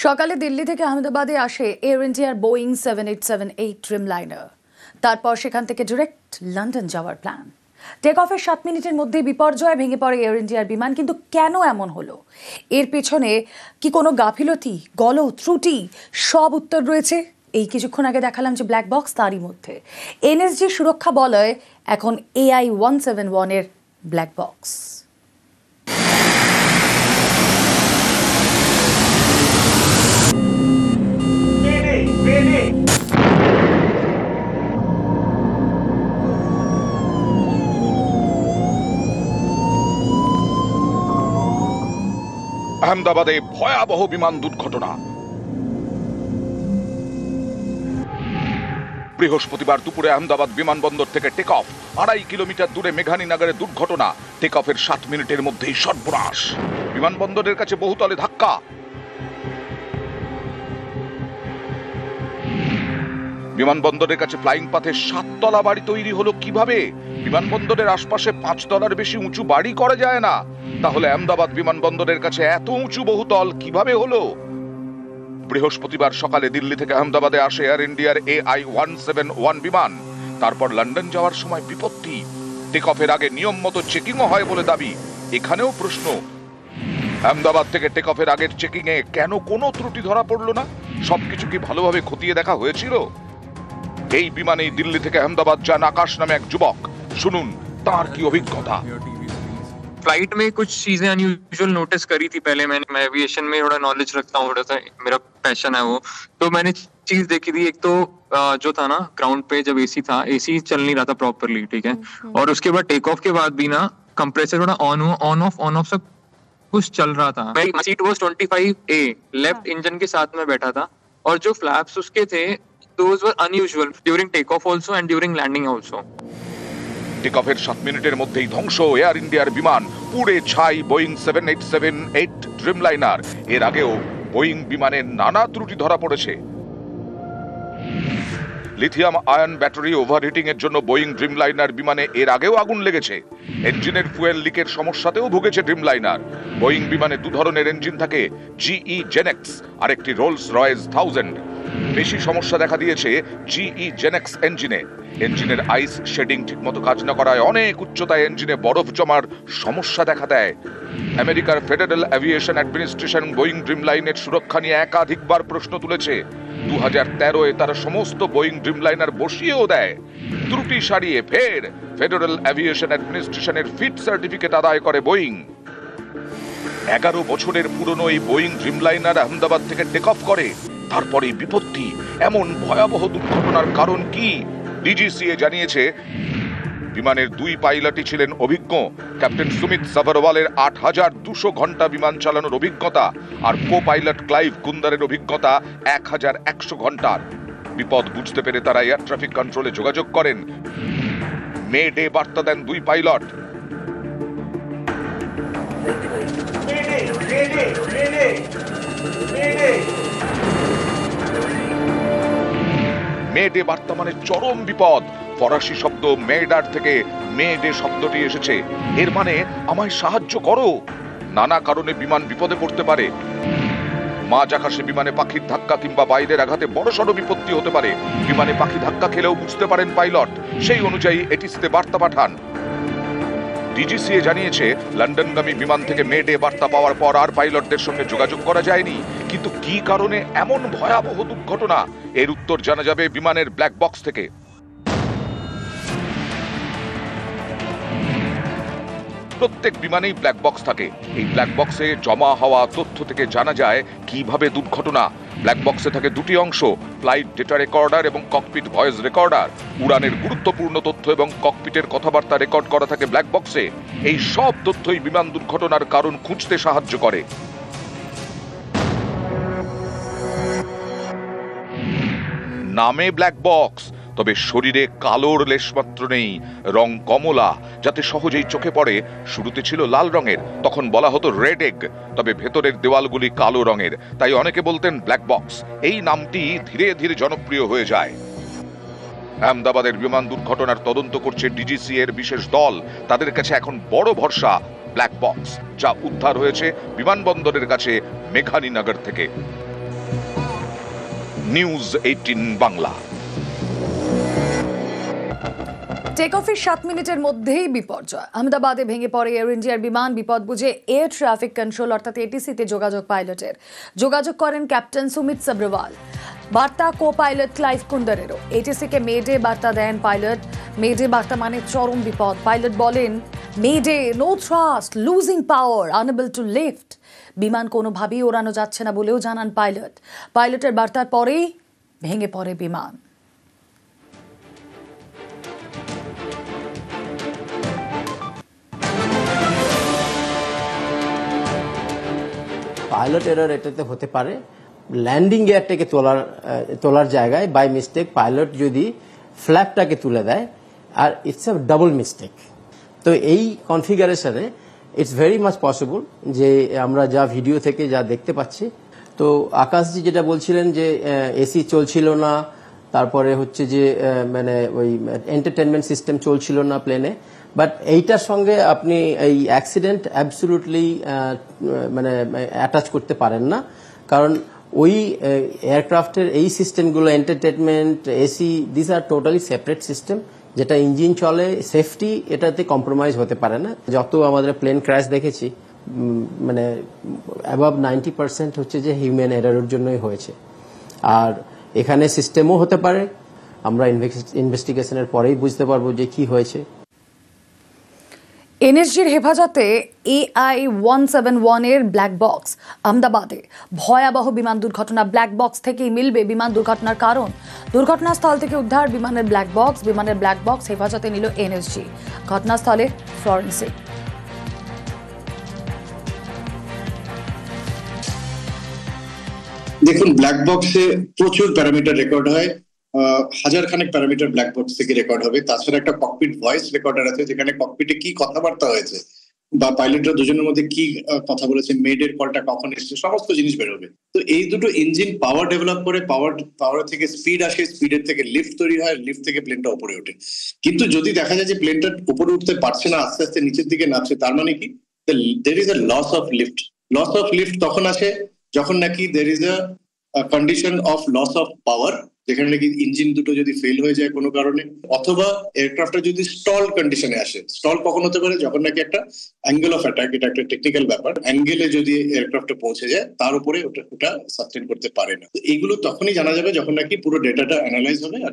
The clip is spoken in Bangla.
সকালে দিল্লি থেকে আহমেদাবাদে আসে এয়ার ইন্ডিয়ার বোয়িং 7878 ড্রিমলাইনার। তারপর সেখান থেকে ডিরেক্ট লন্ডন যাওয়ার প্ল্যান। টেক অফের 7 মিনিটের মধ্যেই বিপর্যয়ে ভেঙে পড়ে এয়ার ইন্ডিয়ার বিমান। কিন্তু কেন এমন হলো? এর পেছনে কি কোনো গাফিলতি, ত্রুটি? সব উত্তর রয়েছে এই কিছুক্ষণ আগে দেখালাম যে ব্ল্যাক বক্স, তারই মধ্যে এনএসজি সুরক্ষা বলয় এখন AI-171 এর ব্ল্যাক বক্স। আহমেদাবাদে ভয়াবহ বিমান দুর্ঘটনা। বৃহস্পতিবার দুপুরে আহমেদাবাদ বিমানবন্দর থেকে টেক অফ 2.5 কিলোমিটার দূরে মেঘানীনগরে দুর্ঘটনা। টেক অফের 7 মিনিটের মধ্যেই সর্বনাশ। বিমানবন্দরের কাছে বহুতলে ধাক্কা। বিমানবন্দরের কাছে ফ্লাইং পাথে 7 তলা বাড়ি তৈরি হলো কিভাবে? বিমানবন্দরের আশপাশে 5 তলার বেশি উঁচু বাড়ি করা যায় না, তাহলে আহমেদাবাদ বিমানবন্দরের কাছে এত উঁচু বহুতল কিভাবে হলো? বৃহস্পতিবার সকালে দিল্লি থেকে আহমেদাবাদে আসে এয়ার ইন্ডিয়ার AI-171 বিমান। তারপর লন্ডন যাওয়ার সময় বিপত্তি। টেক অফের আগে নিয়ম মতো চেকিংও হয় বলে দাবি। এখানেও প্রশ্ন, আহমেদাবাদ থেকে টেক অফের আগের চেকিং এ কেন কোনো ত্রুটি ধরা পড়লো না? সবকিছু কি ভালোভাবে খতিয়ে দেখা হয়েছিল? এই বিমানেই দিল্লি থেকে আহমেদাবাদ যান আকাশ নামে এক যুবক। শুনুন তার কি অভিজ্ঞতা। फ्लाइट में कुछ चीजें अनयूजुअल नोटिस करी थी। पहले मैं एविएशन में थोड़ा नॉलेज रखता हूँ, थोड़ा सा मेरा पैशन है वो, तो मैंने चीज देखी थी। एक तो जो था ना, ग्राउंड पे जब एसी था, एसी चल नहीं रहा था प्रॉपरली, ठीक है। और उसके बाद टेक ऑफ के बाद भी ना कंप्रेसर थोड़ा ऑन ऑफ सब कुछ चल रहा था। मेरी seat was 25A, left engine के साथ में बैठा था, और जो फ्लैप्स उसके थे those were unusual during take off also and during landing also. টেক অফের 7 মিনিটের মধ্যেই ধ্বংস এয়ার ইন্ডিয়ার বিমান, পুড়ে ছাই বোয়িং 7878 ড্রিমলাইনার। এর আগেও বোয়িং বিমানের নানা ত্রুটি ধরা পড়েছে। লিথিয়াম আয়ন ব্যাটারি ওভারহিটিং এর জন্য বোয়িং ড্রিমলাইনার বিমানে এর আগেও আগুন লেগেছে। ইঞ্জিনের ফুয়েল লিকের সমস্যাতেও ভুগেছে ড্রিমলাইনার। বোয়িং বিমানে 2 ধরনের ইঞ্জিন থাকে, GE জেনেক্স আর একটি রোলস রয়েস 1000। বেশি সমস্যা দেখা দিয়েছে GE জেনেক্স ইঞ্জিনে। ইঞ্জিনের আইস শেডিং ঠিকমতো কাজ না করায় অনেক উচ্চতায় ইঞ্জিনে বরফ জমার সমস্যা দেখা দেয়। আমেরিকার ফেডারেল এভিয়েশন অ্যাডমিনিস্ট্রেশন বোয়িং ড্রিমলাইনের সুরক্ষা নিয়ে একাধিকবার প্রশ্ন তুলেছে। 2013-এ তারা সমস্ত বোয়িং ড্রিমলাইনার বসিয়েও দেয়। ত্রুটি সারিয়ে ফের ফেডারেল এভিয়েশন অ্যাডমিনিস্ট্রেশনের ফিট সার্টিফিকেট আদায় করে বোয়িং। 11 বছরের পুরনো এই বোয়িং ড্রিমলাইনার আহমেদাবাদ থেকে টেক অফ করে। তারপরে বিপত্তি। এমন ভয়াবহ দুর্ঘটনার কারণ কি? ডিজিসিএ জানিয়েছে বিমানের 2 পাইলটই ছিলেন অভিজ্ঞ। ক্যাপ্টেন সুমিত সাভারওয়ালের 8200 ঘন্টা বিমান চালানোর অভিজ্ঞতা, আর কো পাইলট ক্লাইভ কুন্দারের অভিজ্ঞতা 1100 ঘন্টার। বিপদ বুঝতে পেরে তারা এয়ার ট্রাফিক কন্ট্রোলে যোগাযোগ করেন। মে ডে বার্তা দেন 2 পাইলট। মে ডে বার্তা মানে চরম বিপদ। ফরাসি শব্দ মেডার থেকে মে ডে শব্দটি এসেছে। এর মানে আমায় সাহায্য করো। নানা কারণে বিমান বিপদে পড়তে পারে। মাঝ আকাশে বিমানে পাখির ধাক্কা কিংবা বাইরের আঘাতে বড়সড় বিপত্তি হতে পারে। বিমানে পাখি ধাক্কা খেলেও বুঝতে পারেন পাইলট, সেই অনুযায়ী এটিসিতে বার্তা পাঠান। ডিজিসিএ জানিয়েছে লন্ডনগামী বিমান থেকে মে ডে বার্তা পাওয়ার পর আর পাইলটদের সঙ্গে যোগাযোগ করা যায়নি। কিন্তু কি কারণে এমন ভয়াবহ দুর্ঘটনা, এর উত্তর জানা যাবে বিমানের ব্ল্যাক বক্স থেকে। প্রত্যেক বিমানেই ব্ল্যাক বক্স থাকে। এই ব্ল্যাক বক্সে জমা হওয়া তথ্য থেকে জানা যায় কিভাবে দুর্ঘটনা। ব্ল্যাক বক্সে থাকে 2টি অংশ, ফ্লাইট ডেটা রেকর্ডার এবং ককপিট ভয়েস রেকর্ডার। উড়ানের গুরুত্বপূর্ণ তথ্য এবং ককপিটের কথাবার্তা রেকর্ড করা থাকে ব্ল্যাক বক্সে। এই সব তথ্যই বিমান দুর্ঘটনার কারণ খুঁজতে সাহায্য করে। নামে ব্ল্যাক বক্স, তবে শরীরে কালোর লেশমাত্র নেই, রং কমলা, যাতে সহজেই চোখে পড়ে। শুরুতে ছিল লাল রঙের, তখন বলা হতো রেড এগ, তবে ভেতরের দেওয়ালগুলি কালো রঙের, তাই অনেকে বলতেন ব্ল্যাক বক্স। এই নামটি ধীরে ধীরে জনপ্রিয় হয়ে যায়। আহমেদাবাদের বিমান দুর্ঘটনার তদন্ত করছে ডিজিসি এর বিশেষ দল। তাদের কাছে এখন বড় ভরসা ব্ল্যাক বক্স, যা উদ্ধার হয়েছে বিমানবন্দরের কাছে মেঘানীনগর থেকে। নিউজ 18 বাংলা। টেক অফের 7 মিনিটের মধ্যেই বিপর্যয়। আহমেদাবাদে ভেঙে পড়ে এয়ার ইন্ডিয়ার বিমান। বিপদ বুঝে এয়ার ট্রাফিক কন্ট্রোল অর্থাৎ এটিসিতে যোগাযোগ পাইলটের। যোগাযোগ করেন ক্যাপ্টেন সুমিত সাবরওয়াল। বার্তা কো পাইলট ক্লাইভ কুন্দারেরও। এটিসিকে মেডে বার্তা দেন পাইলট। মেডে বার্তা মানে চরম বিপদ। পাইলট বলেন, mayday, no thrust, losing power, unable to lift. বিমান কোনোভাবেই ওড়ানো যাচ্ছে না বলেও জানান পাইলট। পাইলটের বার্তার পরেই ভেঙে পড়ে বিমান। পাইলট এরর এটাতে হতে পারে। ল্যান্ডিং গিয়ারটাকে তোলার জায়গায় বাই মিস্টেক পাইলট যদি ফ্ল্যাপটাকে তুলে দেয়, আর ইটস আ ডাবল মিস্টেক। তো এই কনফিগারেশনে ইটস ভেরি মাচ পসিবল যে আমরা যা ভিডিও থেকে যা দেখতে পাচ্ছি। তো আকাশজি যেটা বলছিলেন যে এসি চলছিল না, তারপরে হচ্ছে যে মানে ওই এন্টারটেনমেন্ট সিস্টেম চলছিল না প্লেনে, বাট এইটার সঙ্গে আপনি এই অ্যাক্সিডেন্ট অ্যাবসলিউটলি মানে অ্যাটাচ করতে পারেন না, কারণ ওই এয়ারক্রাফটের এই সিস্টেমগুলো entertainment, AC, this are totally separate system. যেটা ইঞ্জিন চলে, সেফটি এটাতে কম্প্রোমাইজ হতে পারে না। যত আমাদের প্লেন ক্র্যাশ দেখেছি, মানে অ্যাবাভ 90% হচ্ছে যে হিউম্যান এরারের জন্যই হয়েছে। আর এখানে সিস্টেমও হতে পারে, আমরা ইনভেস্টিগেশনের পরেই বুঝতে পারবো যে কি হয়েছে। এনএসজির হেফাজতে AI-171 এর ব্ল্যাক বক্স। আহমেদাবাদে ভয়াবহ বিমান দুর্ঘটনা। ব্ল্যাক বক্স থেকেই মিলবে বিমান দুর্ঘটনার কারণ। দুর্ঘটনাস্থল থেকে উদ্ধার বিমানের ব্ল্যাক বক্স। বিমানের ব্ল্যাক বক্স হেফাজতে নিল এনএসজি। ঘটনাস্থলে ফরেনসিক। দেখুন, ব্ল্যাক বক্সে প্রচুর প্যারামিটার রেকর্ড হয়, হাজার খানেক প্যারামিটার ব্ল্যাক বক্স থেকে রেকর্ড হবে। তাছাড়া একটা ককপিট ভয়েস রেকর্ডার আছে, যেখানে ককপিটে কি কথাবার্তা হয়েছে বা পাইলটরা দুজনের মধ্যে কি কথা বলেছে, মেডের কলটা কখন এসেছে, সমস্ত জিনিস বেরোবে। তো এই দুটো ইঞ্জিন পাওয়ার ডেভেলপ করে, পাওয়ার থেকে স্পিড আসে, স্পিডের থেকে লিফট তৈরি হয়, লিফট থেকে প্লেনটা উপরে ওঠে। কিন্তু যদি দেখা যায় যে প্লেনটা উপরে উঠতে পারছে না, আস্তে আস্তে নিচের দিকে নামছে, তার মানে কি there is a loss of lift. Loss of lift তখন আসে যখন নাকি there is a condition of loss of power, যেখানে নাকি ইঞ্জিন দুটো যদি ফেল হয়ে যায় কোনো কারণে, অথবা এয়ারক্রাফটটা যদি স্টল কন্ডিশনে আসে। স্টল কখন হতে পারে? যখন নাকি একটা অ্যাঙ্গেল অফ অ্যাটাক, এটা একটা টেকনিক্যাল ব্যাপার, অ্যাঙ্গেলে যদি এয়ারক্রাফটটা পৌঁছে যায়, তার উপরে ওটা সাস্টেন করতে পারে না। এইগুলো তখনই জানা যাবে যখন নাকি পুরো ডেটাটা অ্যানালাইজ হবে। আর